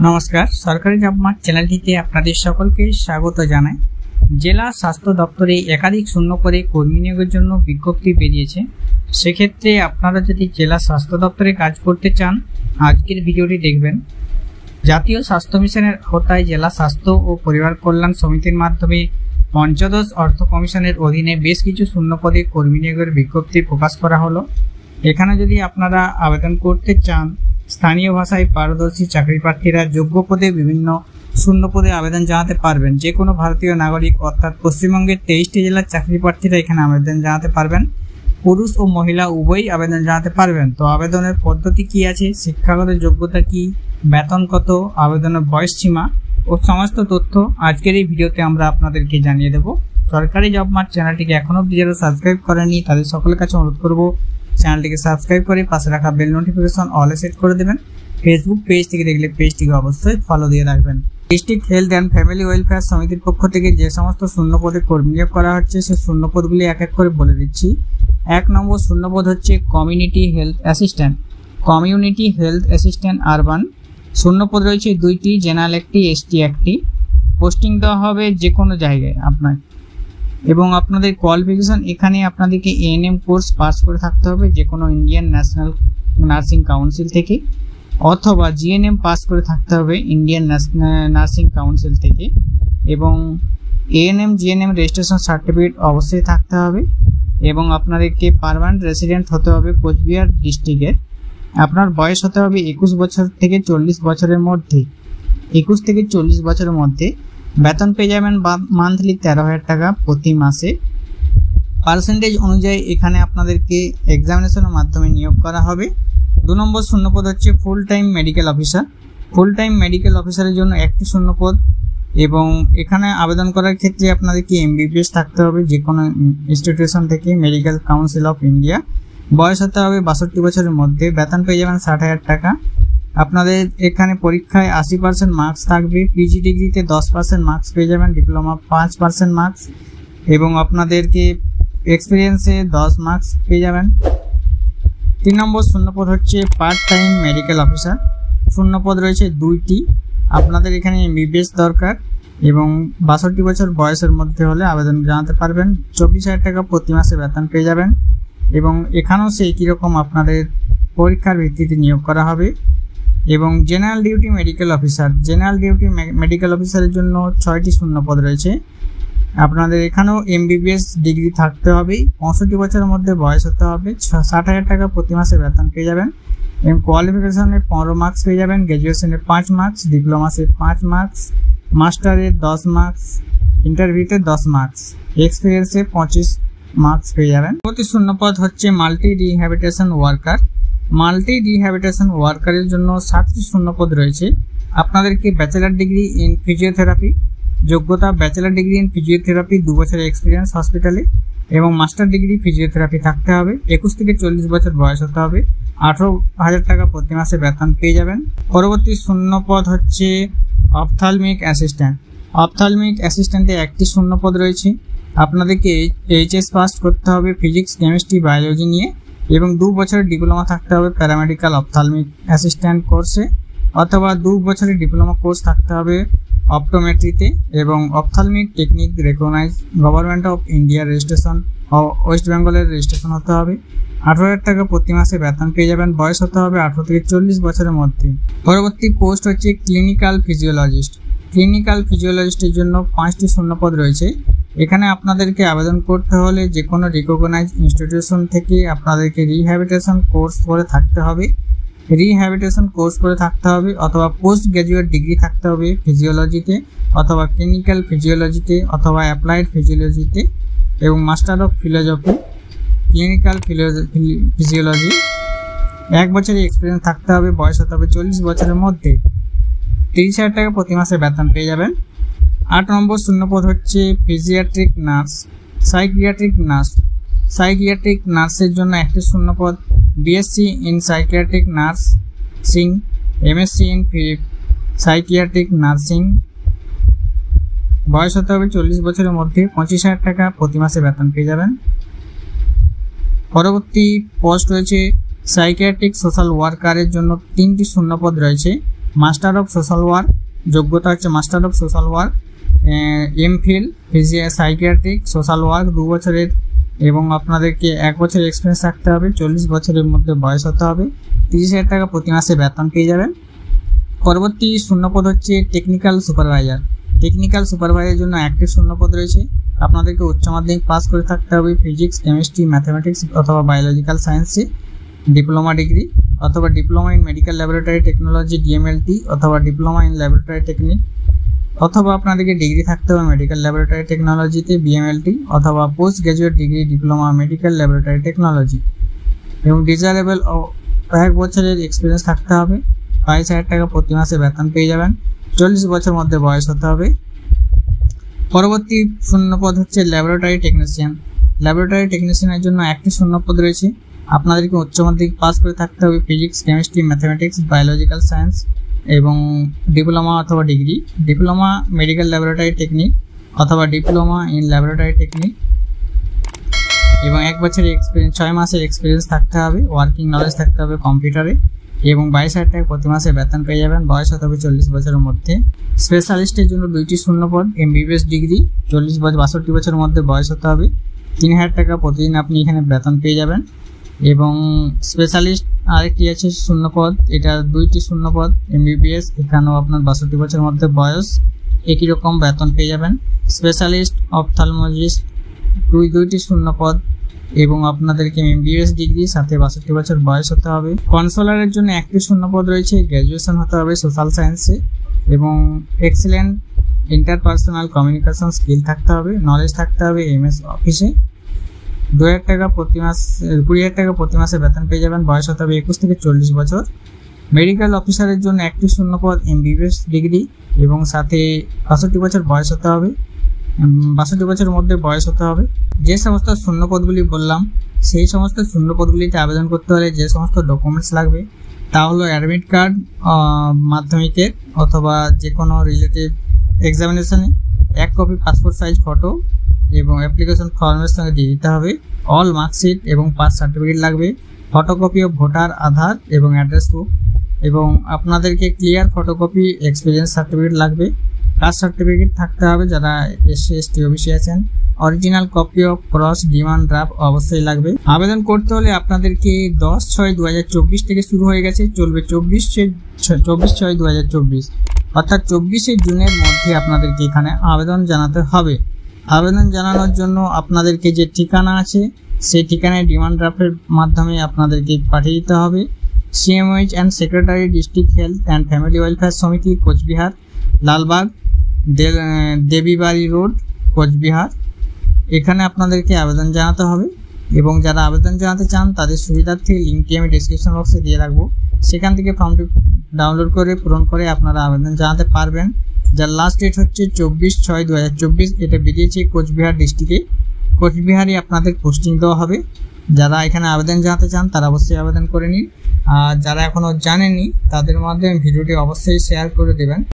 নমস্কার, সরকারি job mart চ্যানেলটিতে আপনাদের সকলকে স্বাগত জানাই। জেলা স্বাস্থ্য দপ্তরে একাধিক শূন্য পদে কর্মী নিয়োগের জন্য বিজ্ঞপ্তি বেরিয়েছে। সেক্ষেত্রে আপনারা যদি জেলা স্বাস্থ্য দপ্তরে কাজ করতে চান, আজকের ভিডিওটি দেখবেন। জাতীয় স্বাস্থ্য মিশনের আওতায় জেলা স্বাস্থ্য ও পরিবার কল্যাণ সমিতির মাধ্যমে পঞ্চদশ অর্থ কমিশনের অধীনে বেশ কিছু শূন্য পদে কর্মী নিয়োগের বিজ্ঞপ্তি প্রকাশ করা হলো। এখানে যদি আপনারা আবেদন করতে চান, স্থানীয় ভাষায় পারদর্শী চাকরি প্রার্থীরা যোগ্য পদে বিভিন্ন শূন্য পদে আবেদন জানাতে পারবেন। যে কোনো ভারতীয় নাগরিক অর্থাৎ পশ্চিমবঙ্গের 23টি জেলার চাকরি প্রার্থীরা এখানে আবেদন জানাতে পারবেন। পুরুষ ও মহিলা উভয়ই আবেদন জানাতে পারবেন। তো আবেদনের পদ্ধতি কি আছে, শিক্ষাগত যোগ্যতা কি, বেতন কত, আবেদনের বয়স সীমা ও সমস্ত তথ্য আজকের এই ভিডিওতে আমরা আপনাদেরকে জানিয়ে দেব। সরকারি জব মার্ট চ্যানেলটিকে এখনো যারা সাবস্ক্রাইব করেননি তাদের সকলের কাছে অনুরোধ করব, চ্যানেলটিকে সাবস্ক্রাইব করে পাশে রাখা বেল নোটিফিকেশন অলে সেট করে দেবেন। ফেসবুক পেজ থেকে দেখলে পেজটিকে অবশ্যই ফলো দিয়ে রাখবেন। District health and family welfare সমিতির পক্ষ থেকে যে সমস্ত শূন্য পদে কর্মী নিয়োগ করা হচ্ছে সেই শূন্য পদগুলি এক এক করে বলে দিচ্ছি। 1 নম্বর শূন্য পদ হচ্ছে community health assistant. Community health assistant urban শূন্য পদ রয়েছে 2টি, জেনারেল 1টি, এসটি 1টি। পোস্টিং দেওয়া হবে যে কোনো জায়গায় আপনার, এবং আপনাদের কোয়ালিফিকেশন এখানে আপনাদেরকে এএনএম কোর্স পাস করে থাকতে হবে যে কোনো ইন্ডিয়ান ন্যাশনাল নার্সিং কাউন্সিল থেকে, অথবা জিএনএম পাস করে থাকতে হবে ইন্ডিয়ান নার্সিং কাউন্সিল থেকে, এবং এএনএম জিএনএম রেজিস্ট্রেশন সার্টিফিকেট অবশ্যই থাকতে হবে, এবং আপনাদেরকে পার্মানেন্ট রেসিডেন্ট হতে হবে কোচবিহার ডিস্ট্রিক্টের। আপনার বয়স হতে হবে 21 বছর থেকে 40 বছরের মধ্যে। 21 থেকে 40 বছরের মধ্যে। বেতন পেয়ে যাবেন মান্থলি 13,000 টাকা প্রতি মাসে। পার্সেন্টেজ অনুযায়ী এখানে আপনাদেরকে এক্সামিনেশনের মাধ্যমে নিয়োগ করা হবে। 2 নম্বর শূন্যপদ হচ্ছে full time medical officer. Full time medical অফিসারের জন্য 1টি শূন্যপদ, এবং এখানে আবেদন করার ক্ষেত্রে আপনাদেরকে এমবিবিএস থাকতে হবে যে কোনো ইনস্টিটিউশন থেকে, মেডিকেল কাউন্সিল অফ ইন্ডিয়া। বয়স হতে হবে 62 বছরের মধ্যে। বেতন পেয়ে যাবেন 60,000 টাকা। আপনাদের এখানে পরীক্ষায় 80% মার্কস থাকবে। পিজি ডিগ্রিতে 10% মার্কস পেয়ে যাবেন, ডিপ্লোমা 5% মার্কস, এবং আপনাদেরকে এক্সপিরিয়েন্সে 10 মার্কস পেয়ে যাবেন। 3 নম্বর শূন্যপদ হচ্ছে পার্ট টাইম মেডিকেল অফিসার। শূন্যপদ রয়েছে 2টি। আপনাদের এখানে এমবিবিএস দরকার, এবং 62 বছর বয়সের মধ্যে হলে আবেদন জানাতে পারবেন। 24,000 টাকা প্রতি মাসে বেতন পেয়ে যাবেন, এবং এখানেও সেই কীরকম আপনাদের পরীক্ষার ভিত্তিতে নিয়োগ করা হবে। এবং general duty medical officer. General duty medical অফিসারের জন্য 6টি শূন্যপদ রয়েছে। আপনাদের এখানেও এমবিবিএস ডিগ্রি থাকতে হবে, 65 বছরের মধ্যে বয়স হতে হবে, 60,000 টাকা প্রতি মাসে বেতন পেয়ে যাবেন, এবং কোয়ালিফিকেশনে 15 মার্কস পেয়ে যাবেন, গ্র্যাজুয়েশনে 5 মার্কস, ডিপ্লোমাসে 5 মার্কস, মাস্টারে 10 মার্কস, ইন্টারভিউতে 10 মার্কস, এক্সপিরিয়েন্সে 25 মার্কস পেয়ে যাবেন। পরবর্তী শূন্যপদ হচ্ছে multi rehabilitation worker. Multi rehabilitation ওয়ার্কারের জন্য 7টি শূন্যপদ রয়েছে। আপনাদেরকে ব্যাচেলার ডিগ্রি ইন ফিজিওথেরাপি, যোগ্যতা ব্যাচেলার ডিগ্রি ইন ফিজিওথেরাপি, 2 বছরের এক্সপিরিয়েন্স হসপিটালে, এবং মাস্টার ডিগ্রি ফিজিওথেরাপি থাকতে হবে। 21 থেকে 40 বছর বয়স হতে হবে। 18,000 টাকা প্রতি মাসে বেতন পেয়ে যাবেন। পরবর্তী শূন্যপদ হচ্ছে অপথ্যালমিক অ্যাসিস্ট্যান্ট। অপথ্যালমিক অ্যাসিস্ট্যান্টে 1টি শূন্যপদ রয়েছে। আপনাদেরকে এইচএস পাস করতে হবে ফিজিক্স, কেমিস্ট্রি, বায়োলজি নিয়ে, এবং 2 বছরের ডিপ্লোমা থাকতে হবে প্যারামেডিক্যাল অপথ্যালমিক অ্যাসিস্ট্যান্ট কোর্সে, অথবা 2 বছরের ডিপ্লোমা কোর্স থাকতে হবে অপটোমেট্রিতে, এবং ophthalmic technique recognise government of India registration, west বেঙ্গলের রেজিস্ট্রেশন হতে হবে। 18,000 টাকা প্রতি মাসে বেতন পেয়ে যাবেন। বয়স হতে হবে 18 থেকে 40 বছরের মধ্যে। পরবর্তী পোস্ট হচ্ছে ক্লিনিক্যাল ফিজিওলজিস্ট। ক্লিনিক্যাল ফিজিওলজিস্টের জন্য 5টি শূন্যপদ রয়েছে। এখানে আপনাদেরকে আবেদন করতে হলে যে কোনো রিকগনাইজ ইনস্টিটিউশন থেকে আপনাদেরকে রিহ্যাবিটেশন কোর্স করে থাকতে হবে। অথবা পোস্ট গ্র্যাজুয়েট ডিগ্রি থাকতে হবে ফিজিওলজিতে, অথবা ক্লিনিক্যাল ফিজিওলজিতে, অথবা অ্যাপ্লাইড ফিজিওলজিতে, এবং master of philosophy clinical physiology. 1 বছরের এক্সপিরিয়েন্স থাকতে হবে। বয়স হতে হবে 40 বছরের মধ্যে। 30,000 টাকা প্রতি মাসে বেতন পেয়ে যাবেন। 8 নম্বর শূন্যপদ হচ্ছে ফিজিয়াট্রিক নার্স। Psychiatric nurse. সাইকিয়াট্রিক নার্সের জন্য 1টি শূন্যপদ। BSc in psychiatric nursing, MSc in psychiatric nursing. বয়স হতে হবে 40 বছরের মধ্যে। 25,000 টাকা প্রতি মাসে বেতন পেয়ে যাবেন। পরবর্তী পোস্ট রয়েছে সাইকিয়াট্রিক সোশ্যাল ওয়ার্কারের জন্য 3টি শূন্যপদ রয়েছে। মাস্টার অফ সোশ্যাল ওয়ার্ক, যোগ্যতা হচ্ছে master of social work, MPhil psychiatric social work 2 বছরের, এবং আপনাদেরকে 1 বছরের এক্সপিরিয়েন্স রাখতে হবে, 40 বছরের মধ্যে বয়স হতে হবে, 30,000 টাকা প্রতি মাসে বেতন পেয়ে যাবেন। পরবর্তী শূন্যপদ হচ্ছে টেকনিক্যাল সুপারভাইজার। টেকনিক্যাল সুপারভাইজারের জন্য একটি শূন্যপদ রয়েছে। আপনাদেরকে উচ্চ মাধ্যমিক পাস করে থাকতে হবে ফিজিক্স, কেমিস্ট্রি, ম্যাথামেটিক্স অথবা বায়োলজিক্যাল সায়েন্সে ডিপ্লোমা ডিগ্রি, অথবা diploma in medical laboratory technology DMLT, অথবা ডিপ্লোমা ইন ল্যাবরেটরি টেকনিক, অথবা আপনাদেরকে ডিগ্রি থাকতে হবে মেডিকেল ল্যাবরেটরি টেকনোলজিতে বিএমএলটি, অথবা post graduate degree diploma medical laboratory technology, এবং ডিজারেবল 1 বছরের এক্সপিরিয়েন্স থাকতে হবে। 22,000 টাকা প্রতি মাসে বেতন পেয়ে যাবেন, 40 বছর মধ্যে বয়স হতে হবে। পরবর্তী শূন্যপদ হচ্ছে ল্যাবরেটরি টেকনিশিয়ান। ল্যাবরেটরি টেকনিশিয়ানের জন্য একটি শূন্যপদ রয়েছে। আপনাদেরকে উচ্চ মাধ্যমিক পাস করে থাকতে হবে physics, chemistry, mathematics, biological science এবং ডিপ্লোমা অথবা degree, diploma medical laboratory technique অথবা ডিপ্লোমা ইন ল্যাবরেটরি টেকনিক, এবং 1 বছরের এক্সপিরিয়েন্স, 6 মাসের এক্সপিরিয়েন্স থাকতে হবে, ওয়ার্কিং নলেজ থাকতে হবে কম্পিউটারে, এবং 22,000 টাকা প্রতি মাসে বেতন পেয়ে যাবেন, বয়স হতে হবে 40 বছরের মধ্যে। স্পেশালিস্টের জন্য 2টি শূন্যপদ, এমবিবিএস ডিগ্রি, 62 বছরের মধ্যে বয়স হতে হবে, 3,000 টাকা প্রতিদিন আপনি এখানে বেতন পেয়ে যাবেন। এবং স্পেশালিস্ট আরেকটি আছে শূন্যপদ, এটা 2টি শূন্যপদ, এমবিবিএস, এখানেও আপনার 62 বছরের মধ্যে বয়স, একই রকম বেতন পেয়ে যাবেন। স্পেশালিস্ট অপথলমোলজিস্ট 2টি শূন্যপদ, এবং আপনাদেরকে এমবিবিএস ডিগ্রি সাথে 62 বছর বয়স হতে হবে। কনসোলারের জন্য একটি শূন্যপদ রয়েছে, গ্র্যাজুয়েশন হতে হবে সোশ্যাল সায়েন্সে, এবং এক্সেলেন্ট ইন্টারপার্সোনাল কমিউনিকেশন স্কিল থাকতে হবে, নলেজ থাকতে হবে এমএস অফিসে। 2,000 টাকা প্রতি মাস, 20,000 টাকা প্রতি মাসে বেতন পেয়ে যাবেন, বয়স হতে হবে 21 থেকে 40 বছর। মেডিকেল অফিসারের জন্য একটি শূন্যপদ, এমবিবিএস ডিগ্রি, এবং সাথে 62 বছর বয়স হতে হবে, 62 বছরের মধ্যে বয়স হতে হবে। যে সমস্ত শূন্যপদগুলি বললাম সেই সমস্ত শূন্যপদগুলিতে আবেদন করতে হলে যে সমস্ত ডকুমেন্টস লাগবে তা হলো অ্যাডমিট কার্ড মাধ্যমিকের অথবা যে কোনো রিলেটিভ এক্সামিনেশনে, 1 কপি পাসপোর্ট সাইজ ফটো এবং অ্যাপ্লিকেশন ফর্মের সঙ্গে দিয়ে দিতে হবে, অল মার্কশিট এবং পাস সার্টিফিকেট লাগবে, ফটোকপি অফ ভোটার, আধার এবং অ্যাড্রেস প্রুফ, এবং আপনাদেরকে ক্লিয়ার ফটোকপি এক্সপিরিয়েন্স সার্টিফিকেট লাগবে, কাস্ট সার্টিফিকেট থাকতে হবে যারা এসসি এসটি ওবিসি আছেন, original copy of cross demand draft অবশ্যই লাগবে। আবেদন করতে হলে আপনাদেরকে 10/6/2024 থেকে শুরু হয়ে গেছে, চলবে 24/6/2024, অর্থাৎ 24শে জুনের মধ্যে আপনাদেরকে এখানে আবেদন জানাতে হবে। আবেদন জানানোর জন্য আপনাদেরকে যে ঠিকানা আছে সেই ঠিকানায় ডিমান্ড ড্রাফটের মাধ্যমে আপনাদেরকে পাঠিয়ে দিতে হবে। CMOH and secretary, district health and family welfare সমিতি, কোচবিহার, লালবাগ, দেবীবাড়ি রোড, কোচবিহার, এখানে আপনাদেরকে আবেদন জানাতে হবে। এবং যারা আবেদন জানাতে চান তাদের সুবিধার্থে লিঙ্কটি আমি ডিসক্রিপশন বক্সে দিয়ে রাখবো, সেখান থেকে ফর্মটি ডাউনলোড করে পূরণ করে আপনারা আবেদন জানাতে পারবেন। যার লাস্ট ডেট হচ্ছে 24/6/2024, এটা বেরিয়েছে কোচবিহার ডিস্ট্রিক্টে, কোচবিহারে আপনাদের পোস্টিং দেওয়া হবে। যারা এখানে আবেদন জানাতে চান তারা অবশ্যই আবেদন করে নিন, আর যারা এখনও জানেননি তাদের মাধ্যমে ভিডিওটি অবশ্যই শেয়ার করে দেবেন।